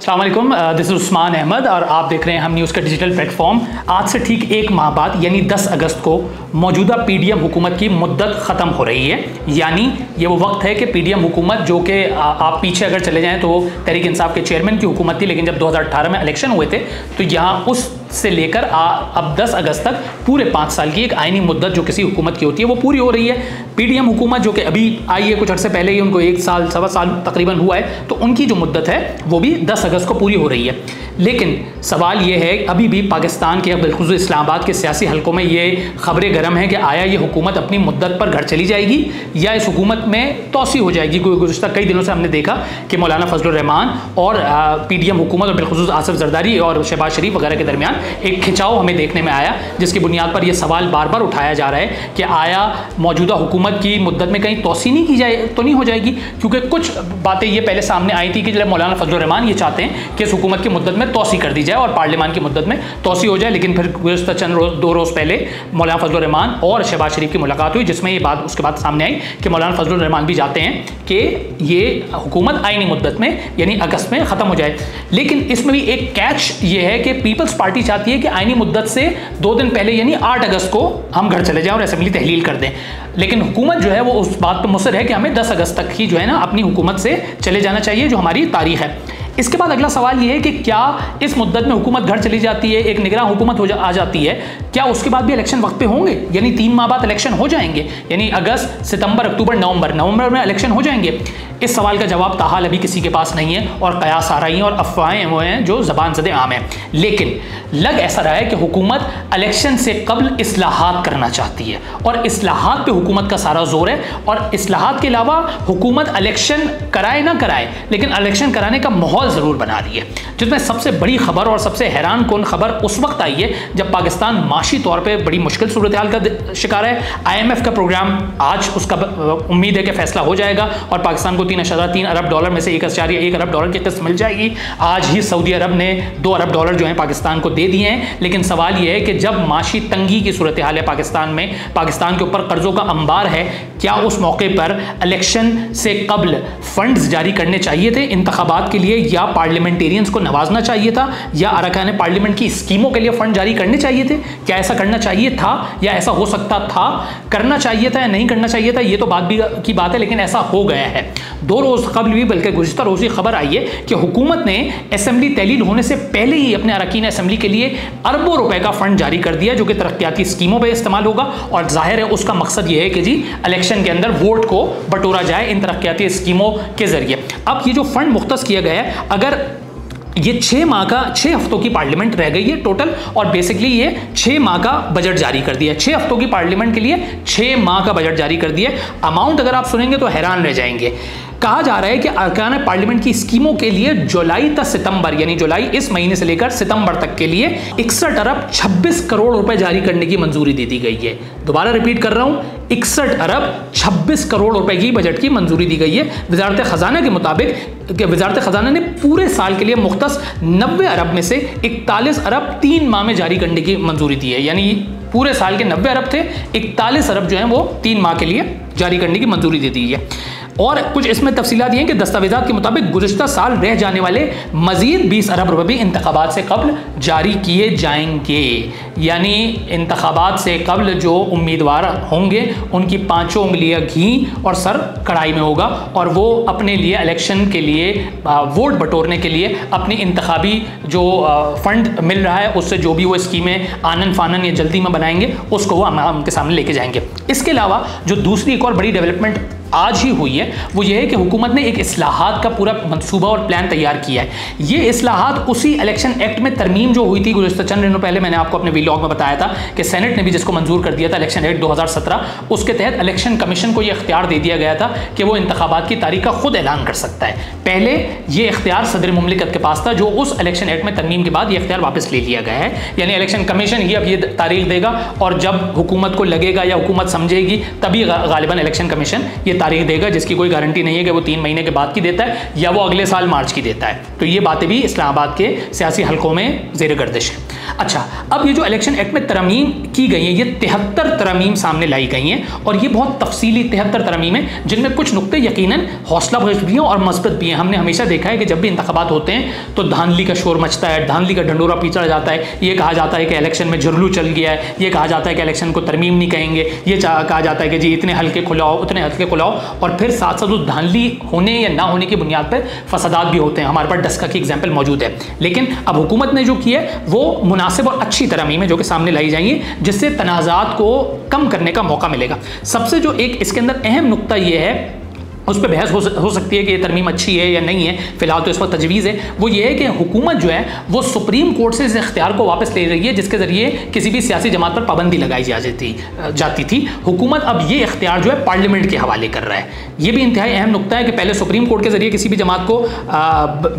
अस्सलाम वालेकुम, this is Usman Ahmad और आप देख रहे हैं हम न्यूज़ का डिजिटल प्लेटफॉर्म। आज से ठीक एक माह बाद यानी 10 अगस्त को मौजूदा पीडीएम हुकूमत की मुद्दत ख़त्म हो रही है। यानी ये वो वक्त है कि पीडीएम हुकूमत, जो कि आप पीछे अगर चले जाएं तो तहरीक इंसाफ के चेयरमैन की हुकूमत थी, लेकिन जब 2018 में इलेक्शन हुए थे तो यहाँ उससे लेकर अब 10 अगस्त तक पूरे 5 साल की एक आइनी मुद्दत जो किसी हुकूमत की होती है वो पूरी हो रही है। पीडीएम हुकूमत जो कि अभी आई है, कुछ अर्से पहले ही उनको 1 साल सवा साल तकरीबन हुआ है, तो उनकी जो मुद्दत है वो भी 10 अगस्त को पूरी हो रही है। लेकिन सवाल ये है, अभी भी पाकिस्तान के बिलखुसूस इस्लामाबाद के सियासी हलकों में ये खबरें गर्म हैं कि आया ये हुकूमत अपनी मुद्दत पर घर चली जाएगी या इस हुकूमत में तोसी हो जाएगी। गुज़श्ता कई दिनों से हमने देखा कि मौलाना फजलुर रहमान और पीडीएम हुकूमत और बिलखुसूस आसिफ जरदारी और शहबाज शरीफ वगैरह के दरमियान एक खिंचाव हमें देखने में आया, जिसकी बुनियाद पर यह सवाल बार बार उठाया जा रहा है कि आया मौजूदा हुकूमत की मुद्दत में कहीं तोसी नहीं की जाए तो नहीं हो जाएगी। क्योंकि कुछ बातें ये पहले सामने आई थी कि जब मौलाना फजलुर रहमान ये चाहते हैं कि इस हुकूमत की मुद्दत में तोसी कर दी जाए और पार्लियामान की मुद्दत में तोसी हो जाए, लेकिन फिर गुज़श्ता चंद 2 रोज़ पहले मौलाना फजलुर रहमान और शहबाज शरीफ की मुलाकात हुई, जिसमें ये बात उसके बाद सामने आई कि मौलाना फजलुर रहमान भी चाहते हैं कि ये हुकूमत आईनी मुद्दत में यानी अगस्त में ख़त्म हो जाए। लेकिन इसमें भी एक कैच ये है कि पीपल्स पार्टी चाहती है कि आईनी मुद्दत से 2 दिन पहले यानी 8 अगस्त को हम घर चले जाएं और असेंबली तहलील कर दें। लेकिन हुकूमत जो है वो उस बात पर मुसर है कि हमें 10 अगस्त तक ही जो है ना अपनी हुकूमत से चले जाना चाहिए, जो हमारी तारीख है। इसके बाद अगला सवाल ये है कि क्या इस मुद्दत में हुकूमत घर चली जाती है, एक निगरान हुकूमत आ जाती है, क्या उसके बाद भी इलेक्शन वक्त पे होंगे? यानी 3 माह बाद इलेक्शन हो जाएंगे, यानी अगस्त, सितंबर, अक्टूबर, नवंबर में इलेक्शन हो जाएंगे? इस सवाल का जवाब ताहाल अभी किसी के पास नहीं है और कयास आ रही हैं और अफवाहें वो हैं जो ज़बान ज़दे आम हैं। लेकिन लग ऐसा रहा है कि हुकूमत इलेक्शन से कबल इस्लाहात करना चाहती है और इस्लाहात पे हुकूमत का सारा जोर है। और इस्लाहात के अलावा हुकूमत इलेक्शन कराए ना कराए, लेकिन इलेक्शन कराने का माहौल ज़रूर बना रही है। जिसमें सबसे बड़ी खबर और सबसे हैरान कौन खबर उस वक्त आई है जब पाकिस्तान माशी तौर पर बड़ी मुश्किल सूरत हाल का शिकार है। IMF का प्रोग्राम आज उसका उम्मीद है कि फैसला हो जाएगा और पाकिस्तान को 3.3 अरब डॉलर में से 1.1 अरब डॉलर की किस्त मिल जाएगी। आज ही सऊदी अरब ने 2 अरब डॉलर जो है पाकिस्तान को दे दिए हैं। लेकिन सवाल यह है कि जब माशी तंगी की सूरत हाल है पाकिस्तान में, पाकिस्तान के ऊपर कर्जों का अंबार है, क्या उस मौके पर इलेक्शन से कबल फंड्स जारी करने चाहिए थे इंतखाबात के लिए, या पार्लियामेंटेरियंस को नवाजना चाहिए था, या अरकान पार्लियामेंट की स्कीमों के लिए फंड जारी करने चाहिए थे? क्या ऐसा करना चाहिए था या ऐसा हो सकता था? करना चाहिए था या नहीं करना चाहिए था, ये तो बात भी की बात है, लेकिन ऐसा हो गया है। 2 रोज़ कबल भी, बल्कि गुज़श्ता रोज़ ही खबर आई है कि हुकूमत ने असेंबली तहलील होने से पहले ही अपने अरकान असेंबली के लिए अरबों रुपए का फंड जारी कर दिया, जो कि तरक्याती स्कीमों पर इस्तेमाल होगा। और जाहिर है उसका मकसद यह है कि जी इलेक्शन के अंदर वोट को बटोरा जाए इन तरक्याती स्कीमों के जरिए। अब ये जो फंड मुख्तस किया गया है, अगर ये 6 हफ्तों की पार्लियामेंट रह गई है टोटल, और बेसिकली ये 6 माह का बजट जारी कर दिया है। 6 हफ्तों की पार्लियामेंट के लिए 6 माह का बजट जारी कर दिया है। अमाउंट अगर आप सुनेंगे तो हैरान रह जाएंगे। कहा जा रहा है कि अरकान पार्लियामेंट की स्कीमों के लिए जुलाई तक सितंबर, यानी जुलाई इस महीने से लेकर सितंबर तक के लिए 61 अरब 26 करोड़ रुपए जारी करने की मंजूरी दे दी गई है। दोबारा रिपीट कर रहा हूं, 61 अरब 26 करोड़ रुपए की बजट की मंजूरी दी गई है। वजारत खजाना के मुताबिक वजारत खजाना ने पूरे साल के लिए मुख्तस 90 अरब में से 41 अरब 3 माह में जारी करने की मंजूरी दी है। यानी पूरे साल के 90 अरब थे, 41 अरब जो हैं वो 3 माह के लिए जारी करने की मंजूरी दे दी है। और कुछ इसमें तफसीलात ये हैं कि दस्तावेजात के मुताबिक गुज़श्ता साल रह जाने वाले मजीद 20 अरब रुपए भी इंतखाबात से कबल जारी किए जाएंगे। यानी इंतखाबात से कबल जो उम्मीदवार होंगे उनकी 5 उंगलियां घी और सर कढ़ाई में होगा, और वो अपने लिए इलेक्शन के लिए वोट बटोरने के लिए अपनी इंतखाबी जो फंड मिल रहा है उससे जो भी वो स्कीमें आनन फानन या जल्दी में बनाएंगे उसको वो उनके सामने लेके जाएंगे। इसके अलावा जो दूसरी एक और बड़ी डेवलपमेंट आज ही हुई है वो ये है कि हुकूमत ने एक इस्लाहात का पूरा मंसूबा और प्लान तैयार किया है। ये इस्लाहात उसी इलेक्शन एक्ट में तरमीम जो हुई थी गुज़श्ता चंद दिनों पहले, मैंने आपको अपने व्लॉग में बताया था कि सेनेट ने भी जिसको मंजूर कर दिया था इलेक्शन एक्ट 2017, उसके तहत इलेक्शन कमीशन को यह इख्तियार दे दिया गया था कि वो इंतखाबात की तारीख का खुद ऐलान कर सकता है। पहले ये इख्तियार सदर मुमलिकत के पास था, जो उस इलेक्शन एक्ट में तरमीम के बाद ये इख्तियार वापस ले लिया गया है। यानी इलेक्शन कमीशन ही अब ये तारीख देगा, और जब हुकूमत को लगेगा या हुकूमत समझेगी तभी गालिबन इलेक्शन कमीशन ये तारीख देगा, जिसकी कोई गारंटी नहीं है कि वो 3 महीने के बाद की देता है या वो अगले साल मार्च की देता है। तो ये बातें भी इस्लामाबाद के सियासी हलकों में ज़ेर गर्दिश है। अच्छा, अब ये जो इलेक्शन एक्ट में तरमीम की गई है, ये 73 तरमीम सामने लाई गई हैं और ये बहुत तफसीली 73 तरमीम है, जिनमें कुछ नुक्ते यकीनन हौसला बख्श भी हैं और मस्बत भी हैं। हमने हमेशा देखा है कि जब भी इंतखाबात होते हैं तो धांधली का शोर मचता है, धांधली का ढंडोरा पीछा जाता है। ये कहा जाता है कि इलेक्शन में झुरलू चल गया है, ये कहा जाता है कि इलेक्शन को तरमीम नहीं कहेंगे, ये कहा जाता है कि जी इतने हल्के खुलाओ, उतने हल्के खुलाओ, और फिर साथ साथ उस धांधली होने या ना होने की बुनियाद पर फसादात भी होते हैं। हमारे पास डस्का की एग्जाम्पल मौजूद है। लेकिन अब हुकूमत ने जो किया है वो मुनासिब और अच्छी तरमीम है जो कि सामने लाई जाएंगी, जिससे तनाज़ात को कम करने का मौका मिलेगा। सबसे जो एक इसके अंदर अहम नुक्ता ये है, उस पर बहस हो सकती है कि ये तरमीम अच्छी है या नहीं है, फिलहाल तो इस पर तजवीज़ है, वो ये है कि हुकूमत जो है वो सुप्रीम कोर्ट से इस इख्तियार को वापस ले रही है जिसके ज़रिए किसी भी सियासी जमात पर पाबंदी लगाई जाती थी। हुकूमत अब ये इख्तियार जो है पार्लियामेंट के हवाले कर रहा है। ये भी इंतहाई अहम नुक्ता है कि पहले सुप्रीम कोर्ट के ज़रिए किसी भी जमात को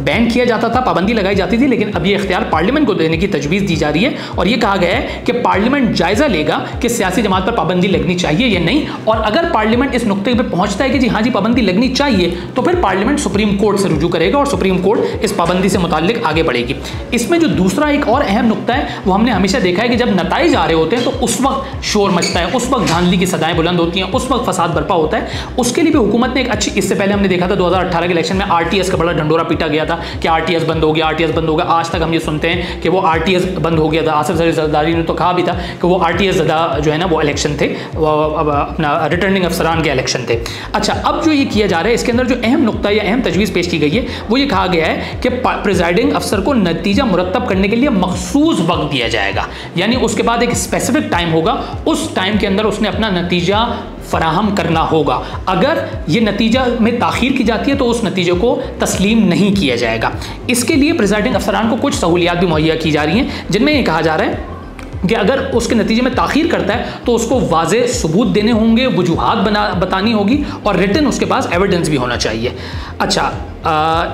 बैन किया जाता था, पाबंदी लगाई जाती थी, लेकिन अब ये इख्तियार पार्लियामेंट को देने की तजवीज़ दी जा रही है और ये कहा गया है कि पार्लियामेंट जायज़ा लेगा कि सियासी जमात पर पाबंदी लगनी चाहिए या नहीं, और अगर पार्लियामेंट इस नुक्ते पर पहुँचता है कि जी हाँ जी पाबंदी लगनी चाहिए, तो फिर पार्लियामेंट सुप्रीम कोर्ट से रुजू करेगा और सुप्रीम कोर्ट इस पाबंदी से मुताल्लिक आगे बढ़ेगी। इसमें जो दूसरा एक और अहम नुक्ता है वो हमने हमेशा देखा है कि जब नताइज आ रहे होते हैं तो उस वक्त शोर मचता है, उस वक्त धांधली की सदाएं बुलंद होती हैं, उस वक्त फसाद बर्पा होता है। उसके लिए भी हुकूमत ने एक अच्छी, इससे पहले हमने देखा था 2018 के इलेक्शन में आरटीएस का बड़ा ढंडोरा पीटा गया था कि आरटीएस बंद हो गया, आरटीएस बंद हो गया। आज तक हम ये सुनते हैं कि वो आरटीएस बंद हो गया था। आसिफ जरदारी ने तो कहा भी था कि वो आरटीएस जो है ना वो इलेक्शन थे, वो अपना रिटर्निंग अफसरान के इलेक्शन थे। अच्छा, अब जो ये किया जा रहा है इसके अंदर जो अहम नुक्ता या अहम तजवीज़ पेश की गई है वो ये कहा गया है कि प्रिजाइडिंग अफसर को नतीजा मुरत्तब करने के लिए मखसूस वक्त दिया जाएगा, यानी उसके बाद एक स्पेसिफिक टाइम होगा, उस टाइम के अंदर उसने अपना नतीजा फराहम करना होगा। अगर ये नतीजा में ताख़ीर की जाती है तो उस नतीजे को तस्लीम नहीं किया जाएगा। इसके लिए प्रिजाइडिंग अफसरान को कुछ सहूलियात भी मुहैया की जा रही हैं, जिनमें ये कहा जा रहा है कि अगर उसके नतीजे में ताख़ीर करता है तो उसको वाज़े सबूत देने होंगे, वजूहात बतानी होगी और रिटन उसके पास एविडेंस भी होना चाहिए। अच्छा,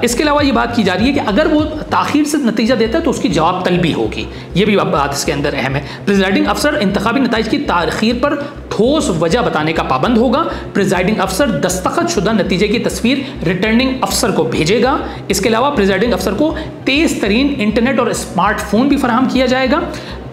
इसके अलावा ये बात की जा रही है कि अगर वो ताख़ीर से नतीजा देता है तो उसकी जवाब तलबी होगी। ये भी बात इसके अंदर अहम है। प्रिजाइडिंग अफसर इंतखाबी नताइज की ताख़ीर पर ठोस वजह बताने का पाबंद होगा। प्रिजाइडिंग अफसर दस्तखत शुदा नतीजे की तस्वीर रिटर्निंग अफसर को भेजेगा। इसके अलावा प्रिजाइडिंग अफसर को तेज़ तरीन इंटरनेट और स्मार्टफोन भी फराहम किया जाएगा।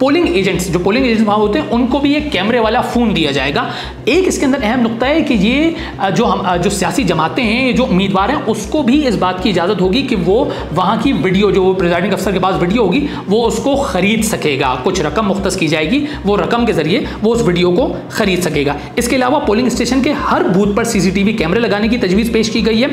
पोलिंग एजेंट्स, जो पोलिंग एजेंट्स वहाँ होते हैं, उनको भी एक कैमरे वाला फ़ोन दिया जाएगा। एक इसके अंदर अहम नुक्ता है कि ये जो सियासी जमातें हैं, जो उम्मीदवार हैं, उसको भी इस बात की इजाज़त होगी कि वो वहाँ की वीडियो, जो प्रिजाइडिंग अफसर के पास वीडियो होगी, वो उसको ख़रीद सकेगा। कुछ रकम मुख्तस की जाएगी, वो रकम के ज़रिए वो उस वीडियो को खरीद सकेगा। इसके अलावा पोलिंग स्टेशन के हर बूथ पर CCTV कैमरे लगाने की तजवीज़ पेश की गई है।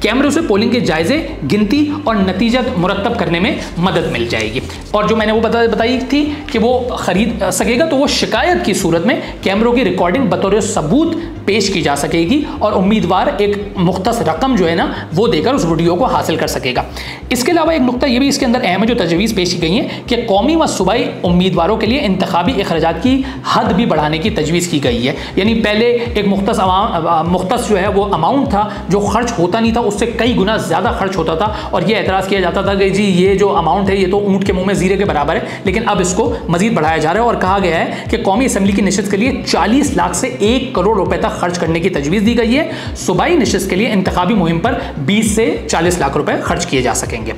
कैमरे से पोलिंग के जायजे, गिनती और नतीजा मुरत्तब करने में मदद मिल जाएगी। और जो मैंने वो बताई थी कि वो खरीद सकेगा, तो वो शिकायत की सूरत में कैमरों की रिकॉर्डिंग बतौर सबूत पेश की जा सकेगी और उम्मीदवार एक मुख्तस रकम जो है ना वो देकर उस वीडियो को हासिल कर सकेगा। इसके अलावा एक नुक्ता ये भी इसके अंदर अहम है जो तजवीज़ पेश की गई है कि कौमी व सूबाई उम्मीदवारों के लिए इंतखाबी अखराजात की हद भी बढ़ाने की तजवीज़ की गई है। यानी पहले एक मुख्तस जो है वो अमाउंट था जो खर्च होता नहीं था, उससे कई गुना ज़्यादा खर्च होता था और ये एतराज़ किया जाता था कि जी ये जो अमाउंट है ये तो ऊँट के मुँह में ज़ीरे के बराबर है। लेकिन अब इसको मज़ीद बढ़ाया जा रहा है और कहा गया है कि कौमी असम्बली की नशिस्त के लिए 40 लाख से 1 करोड़ रुपए तक खर्च करने की तजवीज़ दी गई है। सूबाई नशिस्त के लिए इंतखाबी मुहिम पर 20 से 40 लाख रुपए खर्च किए जा सकेंगे।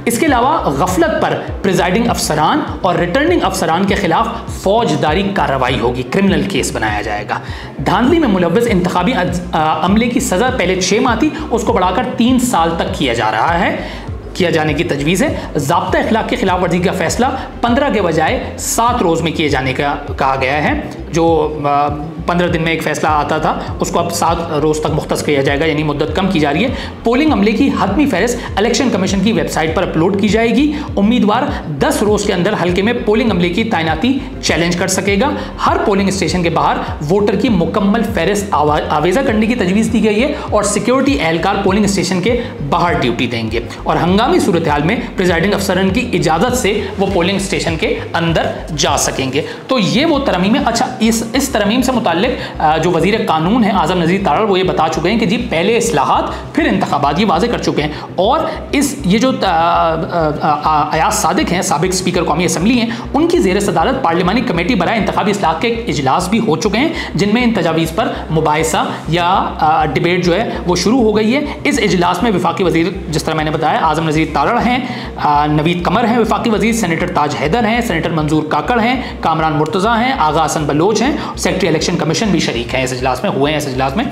इसके अलावा गफलत पर प्रिजाइडिंग अफसरान और रिटर्निंग अफसरान के खिलाफ फौजदारी कार्रवाई होगी, क्रिमिनल केस बनाया जाएगा। धांधली में मुलव्वस इंतखाबी अमले की सज़ा पहले 6 माह थी, उसको बढ़ाकर 3 साल तक किया जाने की तजवीज़ है। ज़ाब्ता इखलाक की खिलाफ वर्जी का फैसला 15 के बजाय 7 रोज़ में किए जाने का कहा गया है। जो 15 दिन में एक फैसला आता था उसको अब 7 रोज़ तक मुख्तस किया जाएगा, यानी मुद्दत कम की जा रही है। पोलिंग अमले की हतमी फहरिस्त इलेक्शन कमीशन की वेबसाइट पर अपलोड की जाएगी। उम्मीदवार 10 रोज़ के अंदर हल्के में पोलिंग अमले की तैनाती चैलेंज कर सकेगा। हर पोलिंग स्टेशन के बाहर वोटर की मुकम्मल फहरिस्त आवेज़ा करने की तजवीज़ दी गई है और सिक्योरिटी एहलकार पोलिंग स्टेशन के बाहर ड्यूटी देंगे और हंगामी सूरत हाल में प्रिजाइडिंग अफसरन की इजाज़त से वो पोलिंग स्टेशन के अंदर जा सकेंगे। तो ये वो तरमीम है। अच्छा, इस तरमीम से मुताल्लिक जो वज़ीर कानून है आज़म नज़ीर तारड़, वो ये बता चुके हैं कि जी पहले इस्लाहात फिर इंतखाबात, ये वाज़े कर चुके हैं। और ये जो अयाज सादिक हैं, साबिक स्पीकर कौमी असम्बली हैं, उनकी ज़ेर सदारत पार्लिमानी कमेटी बराए इंतखाबी इस्लाहात के इजलास भी हो चुके हैं, जिनमें इन तजावीज़ पर मुबाहिसा या डिबेट जो है वो शुरू हो गई है। इस इजलास में वफाकी वज़ीर, जिस तरह मैंने बताया, आज़म नज़ीर तारड़ हैं, नवीद कमर हैं वफाकी वज़ीर, सेनेटर ताज हैदर हैं, सेनेटर मंजूर काकड़ हैं, कामरान मुर्तज़ा हैं, आगा हसन बलोच हैं, सेक्रेटरी इलेक्शन कमीशन भी शरीक हैं इस इजलास में, हुए हैं इस इजलास में।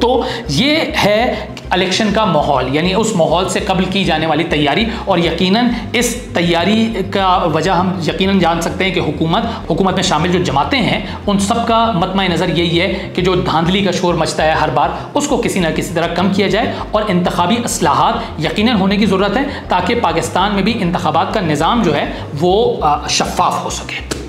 तो ये है इलेक्शन का माहौल, यानी उस माहौल से कबल की जाने वाली तैयारी। और यकीनन इस तैयारी का वजह हम यकीनन जान सकते हैं कि हुकूमत में शामिल जो जमातें हैं, उन सब का मतमा नज़र यही है कि जो धांधली का शोर मचता है हर बार, उसको किसी न किसी तरह कम किया जाए और इंतखाबी इस्लाहात यकीनन होने की ज़रूरत है, ताकि पाकिस्तान में भी इंतखाबात का निज़ाम जो है वो शफ़ाफ हो सके।